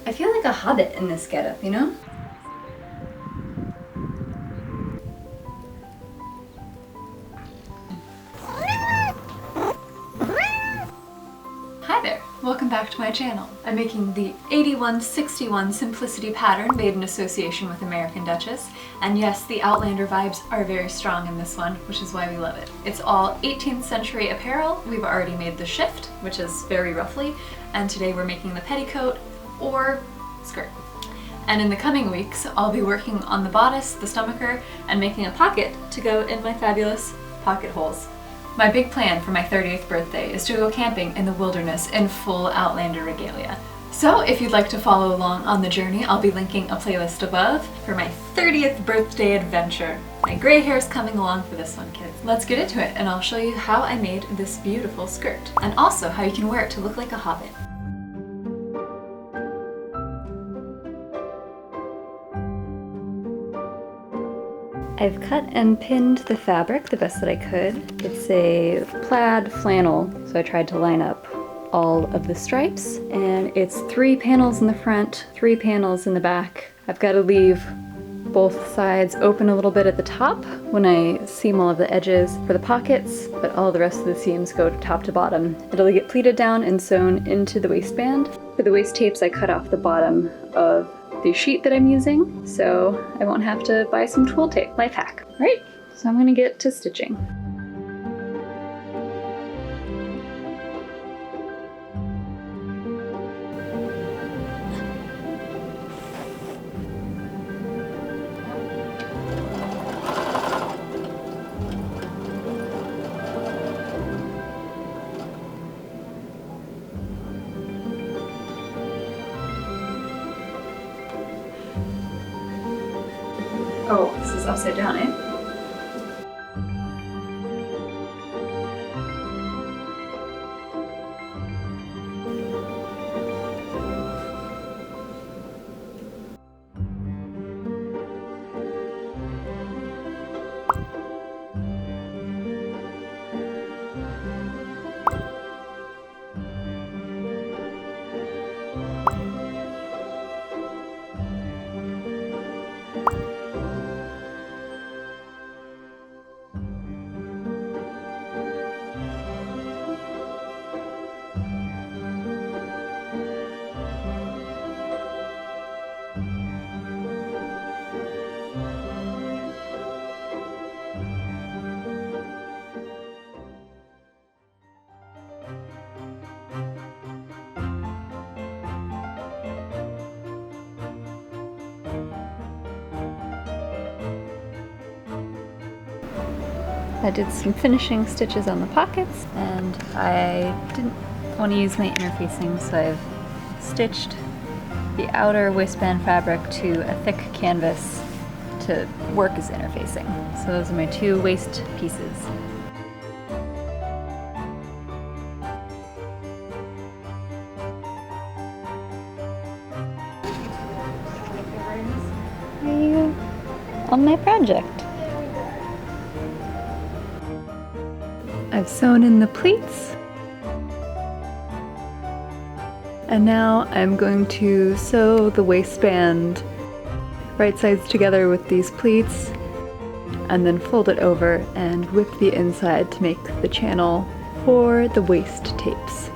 I feel like a hobbit in this getup, you know? Hi there! Welcome back to my channel. I'm making the 8161 Simplicity pattern made in association with American Duchess, and yes, the Outlander vibes are very strong in this one, which is why we love it. It's all 18th century apparel. We've already made the shift, which is very roughly, and today we're making the petticoat or skirt. And in the coming weeks, I'll be working on the bodice, the stomacher, and making a pocket to go in my fabulous pocket holes. My big plan for my 30th birthday is to go camping in the wilderness in full Outlander regalia. So if you'd like to follow along on the journey, I'll be linking a playlist above for my 30th birthday adventure. My gray hair's coming along for this one, kids. Let's get into it, and I'll show you how I made this beautiful skirt, and also how you can wear it to look like a hobbit. I've cut and pinned the fabric the best that I could. It's a plaid flannel, so I tried to line up all of the stripes, and it's 3 panels in the front, 3 panels in the back. I've got to leave both sides open a little bit at the top when I seam all of the edges for the pockets, but all the rest of the seams go top to bottom. It'll get pleated down and sewn into the waistband. For the waist tapes, I cut off the bottom of the sheet that I'm using, so I won't have to buy some twill tape. Life hack. All right, so I'm gonna get to stitching. Oh, this is upside down, eh? I did some finishing stitches on the pockets, and I didn't want to use my interfacing, so I've stitched the outer waistband fabric to a thick canvas to work as interfacing. So those are my 2 waist pieces. Are you on my project? I've sewn in the pleats, and now I'm going to sew the waistband right sides together with these pleats, and then fold it over and whip the inside to make the channel for the waist tapes.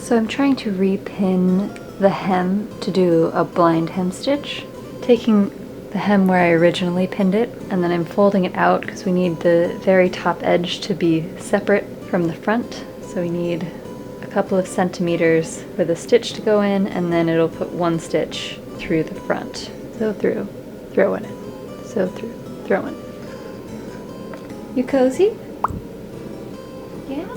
So I'm trying to repin the hem to do a blind hem stitch, taking the hem where I originally pinned it, and then I'm folding it out because we need the very top edge to be separate from the front. So we need a couple of centimeters for the stitch to go in, and then it'll put one stitch through the front. Sew through, throw it in. Sew through, throw in. You cozy? Yeah?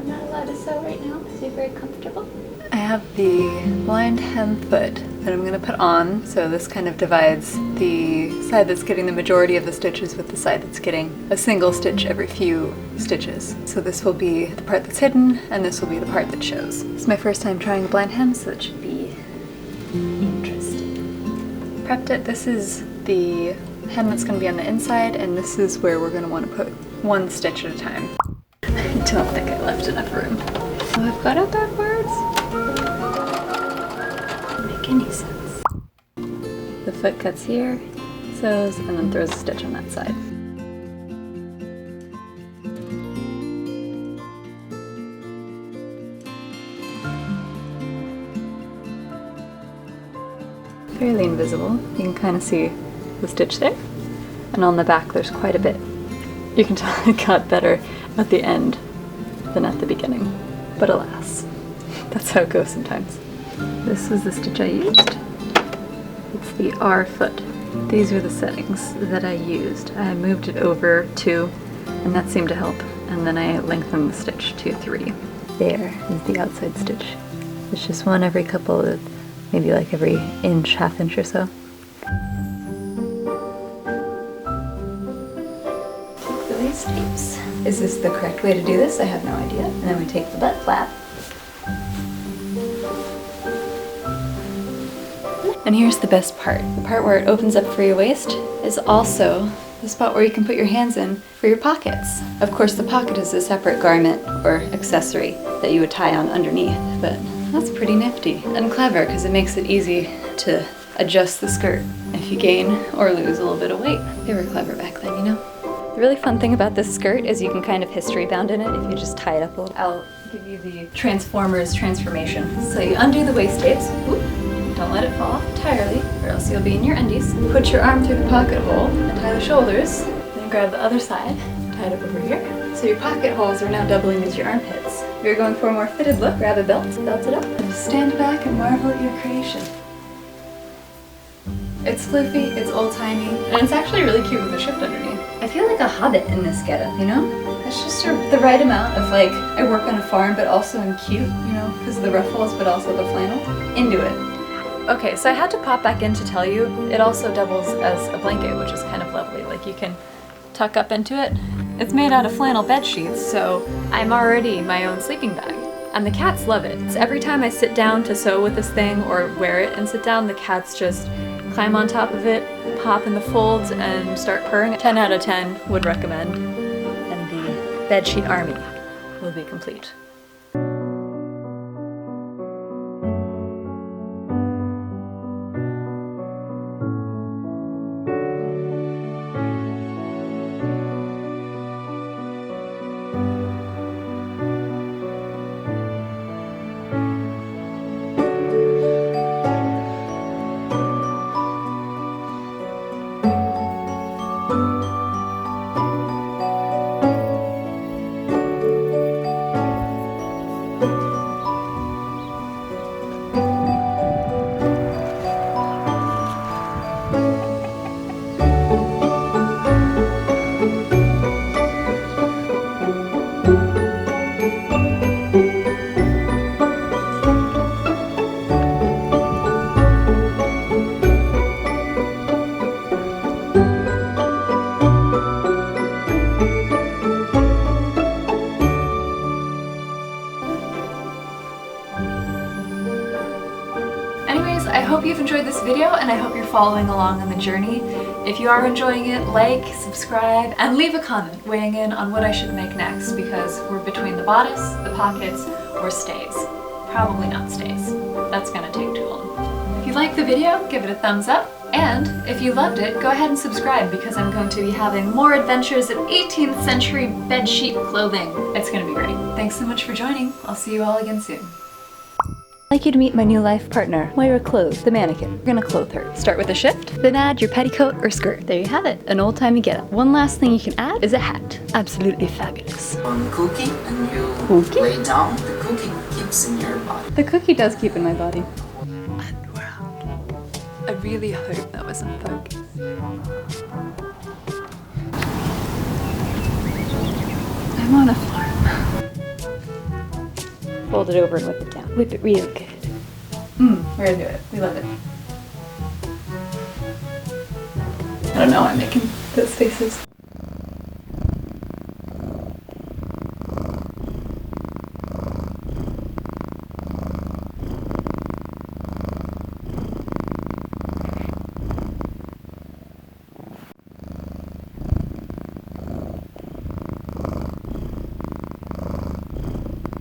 I'm not allowed to sew right now because you're very comfortable. I have the blind hem foot that I'm going to put on, so this kind of divides the side that's getting the majority of the stitches with the side that's getting a single stitch every few stitches. So this will be the part that's hidden, and this will be the part that shows. It's my first time trying a blind hem, so it should be interesting. Prepped it. This is the hem that's going to be on the inside, and this is where we're going to want to put one stitch at a time. I don't think I left enough room. Oh, I've got it backwards. Doesn't make any sense. The foot cuts here, sews, and then throws a stitch on that side. Fairly invisible. You can kind of see the stitch there, and on the back there's quite a bit. You can tell it got better at the end than at the beginning, but alas, that's how it goes sometimes. This was the stitch I used. It's the R foot. These are the settings that I used. I moved it over 2, and that seemed to help, and then I lengthened the stitch to 3. There is the outside stitch. It's just one every couple of, maybe like every inch, half inch or so. Take the waist tapes. Is this the correct way to do this? I have no idea. And then we take the butt flap. And here's the best part. The part where it opens up for your waist is also the spot where you can put your hands in for your pockets. Of course, the pocket is a separate garment or accessory that you would tie on underneath, but that's pretty nifty and clever because it makes it easy to adjust the skirt if you gain or lose a little bit of weight. They were clever back then, you know? The really fun thing about this skirt is you can kind of history bound in it if you just tie it up a little. I'll give you the Transformers transformation. So you undo the waist tapes. Whoop. Don't let it fall entirely, or else you'll be in your undies. Put your arm through the pocket hole and tie the shoulders. Then grab the other side, tie it up over here. So your pocket holes are now doubling as your armpits. If you're going for a more fitted look, grab a belt, belt it up, and stand back and marvel at your creation. It's floofy, it's old-timey, and it's actually really cute with a shift underneath. I feel like a hobbit in this getup, you know? It's just the right amount of like, I work on a farm, but also I'm cute, you know, because of the ruffles, but also the flannel. Into it. Okay, so I had to pop back in to tell you, it also doubles as a blanket, which is kind of lovely. Like you can tuck up into it. It's made out of flannel bed sheets, so I'm already my own sleeping bag. And the cats love it. So every time I sit down to sew with this thing or wear it and sit down, the cats just climb on top of it, pop in the folds, and start purring. 10 out of 10 would recommend. And the bedsheet army will be complete. I hope you've enjoyed this video and I hope you're following along on the journey. If you are enjoying it, like, subscribe, and leave a comment weighing in on what I should make next because we're between the bodice, the pockets, or stays. Probably not stays. That's gonna take too long. If you like the video, give it a thumbs up And if you loved it, go ahead and subscribe because I'm going to be having more adventures of 18th century bedsheet clothing. It's gonna be great. Thanks so much for joining. I'll see you all again soon. I'd like you to meet my new life partner, Moira Clothes, the mannequin. We're gonna clothe her. Start with a shift, then add your petticoat or skirt. There you have it, an old-timey getup. One last thing you can add is a hat. Absolutely fabulous. On cookie, and you lay down, the cookie keeps in your body. The cookie does keep in my body. And we're out. I really hope that was in focus. I'm on a farm. Fold it over and whip it down. Whip it real good. We're gonna do it. We love it. I don't know why I'm making those faces.